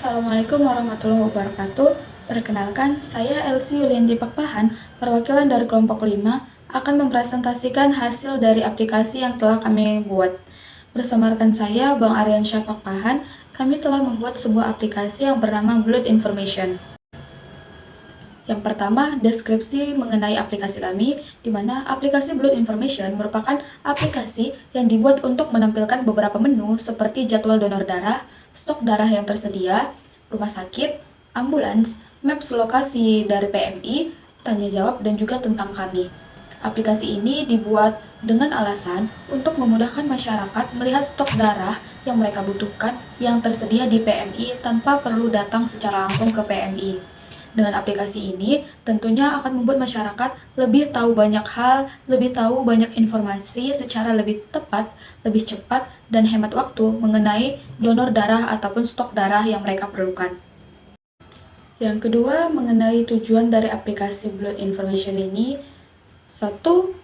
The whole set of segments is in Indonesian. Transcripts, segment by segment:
Assalamualaikum warahmatullahi wabarakatuh. Perkenalkan, saya Elsie Yulianti Pakpahan, perwakilan dari kelompok 5, akan mempresentasikan hasil dari aplikasi yang telah kami buat. Bersama rekan saya, Bang Aryansyah Pakpahan, kami telah membuat sebuah aplikasi yang bernama Blood Information. Yang pertama, deskripsi mengenai aplikasi kami, di mana aplikasi Blood Information merupakan aplikasi yang dibuat untuk menampilkan beberapa menu seperti jadwal donor darah, stok darah yang tersedia, rumah sakit, ambulans, maps lokasi dari PMI, tanya jawab, dan juga tentang kami. Aplikasi ini dibuat dengan alasan untuk memudahkan masyarakat melihat stok darah yang mereka butuhkan yang tersedia di PMI tanpa perlu datang secara langsung ke PMI. Dengan aplikasi ini, tentunya akan membuat masyarakat lebih tahu banyak hal, lebih tahu banyak informasi secara lebih tepat, lebih cepat, dan hemat waktu mengenai donor darah ataupun stok darah yang mereka perlukan. Yang kedua, mengenai tujuan dari aplikasi Blood Information ini, satu,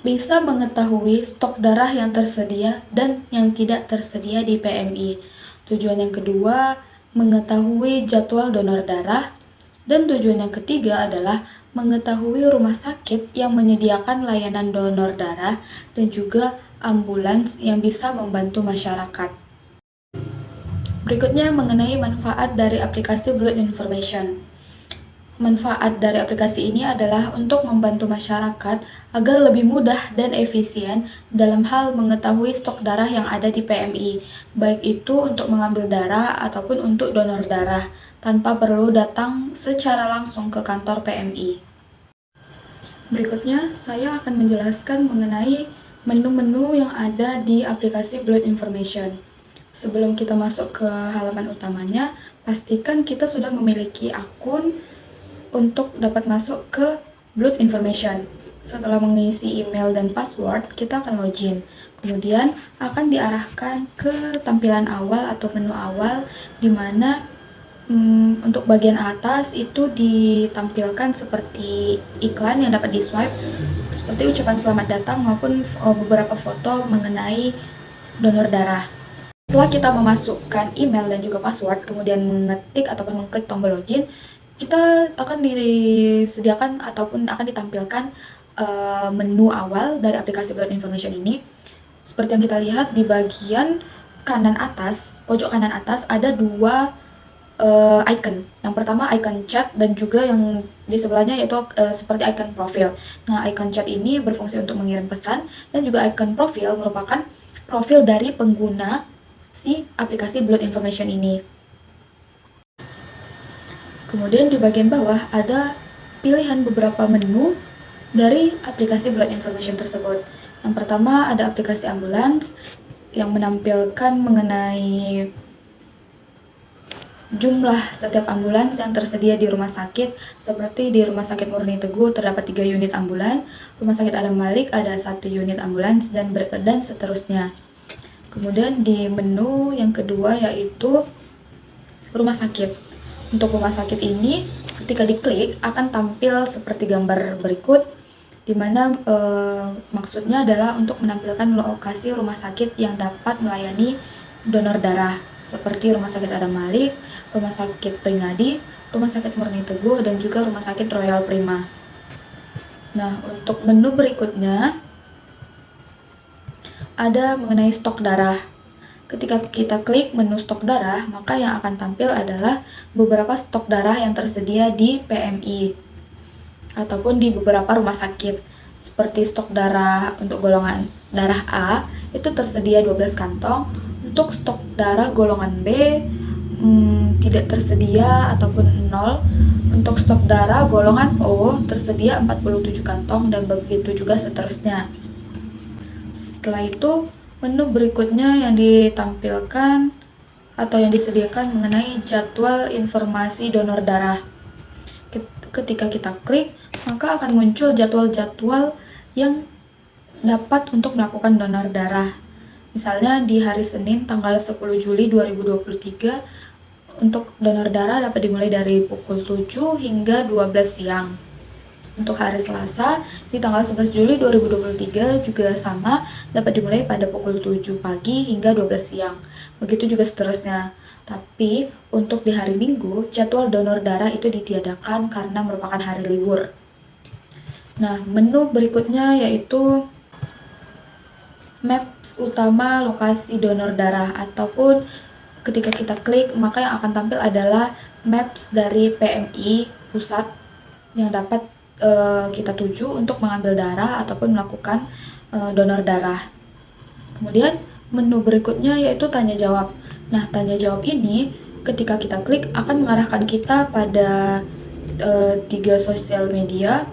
bisa mengetahui stok darah yang tersedia dan yang tidak tersedia di PMI. Tujuan yang kedua, mengetahui jadwal donor darah. Dan tujuan yang ketiga adalah mengetahui rumah sakit yang menyediakan layanan donor darah dan juga ambulans yang bisa membantu masyarakat. Berikutnya mengenai manfaat dari aplikasi Blood Information. Manfaat dari aplikasi ini adalah untuk membantu masyarakat agar lebih mudah dan efisien dalam hal mengetahui stok darah yang ada di PMI, baik itu untuk mengambil darah ataupun untuk donor darah, tanpa perlu datang secara langsung ke kantor PMI. Berikutnya, saya akan menjelaskan mengenai menu-menu yang ada di aplikasi Blood Information. Sebelum kita masuk ke halaman utamanya, pastikan kita sudah memiliki akun untuk dapat masuk ke Blood Information. Setelah mengisi email dan password, kita akan login. Kemudian akan diarahkan ke tampilan awal atau menu awal, di mana untuk bagian atas itu ditampilkan seperti iklan yang dapat di-swipe, seperti ucapan selamat datang maupun beberapa foto mengenai donor darah. Setelah kita memasukkan email dan juga password, kemudian mengetik ataupun mengklik tombol login, kita akan disediakan ataupun akan ditampilkan menu awal dari aplikasi Blood Information ini. Seperti yang kita lihat di bagian kanan atas, pojok kanan atas ada dua icon. Yang pertama icon chat dan juga yang di sebelahnya yaitu seperti icon profil. Nah, icon chat ini berfungsi untuk mengirim pesan dan juga icon profil merupakan profil dari pengguna si aplikasi Blood Information ini. Kemudian di bagian bawah ada pilihan beberapa menu dari aplikasi Blood Information tersebut. Yang pertama ada aplikasi ambulans yang menampilkan mengenai jumlah setiap ambulans yang tersedia di rumah sakit. Seperti di Rumah Sakit Murni Teguh terdapat 3 unit ambulans, Rumah Sakit Adam Malik ada 1 unit ambulans, dan seterusnya. Kemudian di menu yang kedua yaitu rumah sakit. Untuk rumah sakit ini ketika diklik akan tampil seperti gambar berikut, di mana maksudnya adalah untuk menampilkan lokasi rumah sakit yang dapat melayani donor darah, seperti Rumah Sakit Adam Malik, Rumah Sakit Pringadi, Rumah Sakit Murni Teguh, dan juga Rumah Sakit Royal Prima. Nah, untuk menu berikutnya ada mengenai stok darah. Ketika kita klik menu stok darah, maka yang akan tampil adalah beberapa stok darah yang tersedia di PMI ataupun di beberapa rumah sakit. Seperti stok darah untuk golongan darah A itu tersedia 12 kantong, untuk stok darah golongan B tidak tersedia ataupun 0. Untuk stok darah golongan O tersedia 47 kantong dan begitu juga seterusnya. Setelah itu, menu berikutnya yang ditampilkan atau yang disediakan mengenai jadwal informasi donor darah. Ketika kita klik, maka akan muncul jadwal-jadwal yang dapat untuk melakukan donor darah. Misalnya di hari Senin tanggal 10 Juli 2023, untuk donor darah dapat dimulai dari pukul 7 hingga 12 siang. Untuk hari Selasa di tanggal 11 Juli 2023 juga sama, dapat dimulai pada pukul 7 pagi hingga 12 siang. Begitu juga seterusnya. Tapi untuk di hari Minggu, jadwal donor darah itu ditiadakan karena merupakan hari libur. Nah, menu berikutnya yaitu maps utama lokasi donor darah, ataupun ketika kita klik maka yang akan tampil adalah maps dari PMI pusat yang dapat kita tuju untuk mengambil darah ataupun melakukan donor darah. Kemudian menu berikutnya yaitu tanya jawab. Nah, tanya jawab ini ketika kita klik akan mengarahkan kita pada 3 sosial media,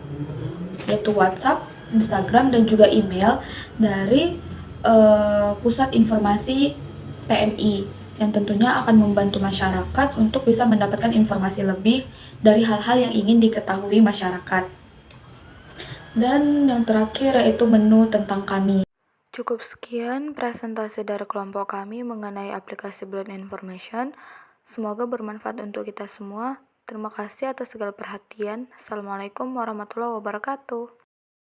yaitu WhatsApp, Instagram, dan juga email dari Pusat Informasi PMI, yang tentunya akan membantu masyarakat untuk bisa mendapatkan informasi lebih dari hal-hal yang ingin diketahui masyarakat. Dan yang terakhir yaitu menu tentang kami. Cukup sekian presentasi dari kelompok kami mengenai aplikasi Blood Information. Semoga bermanfaat untuk kita semua. Terima kasih atas segala perhatian. Assalamualaikum warahmatullahi wabarakatuh.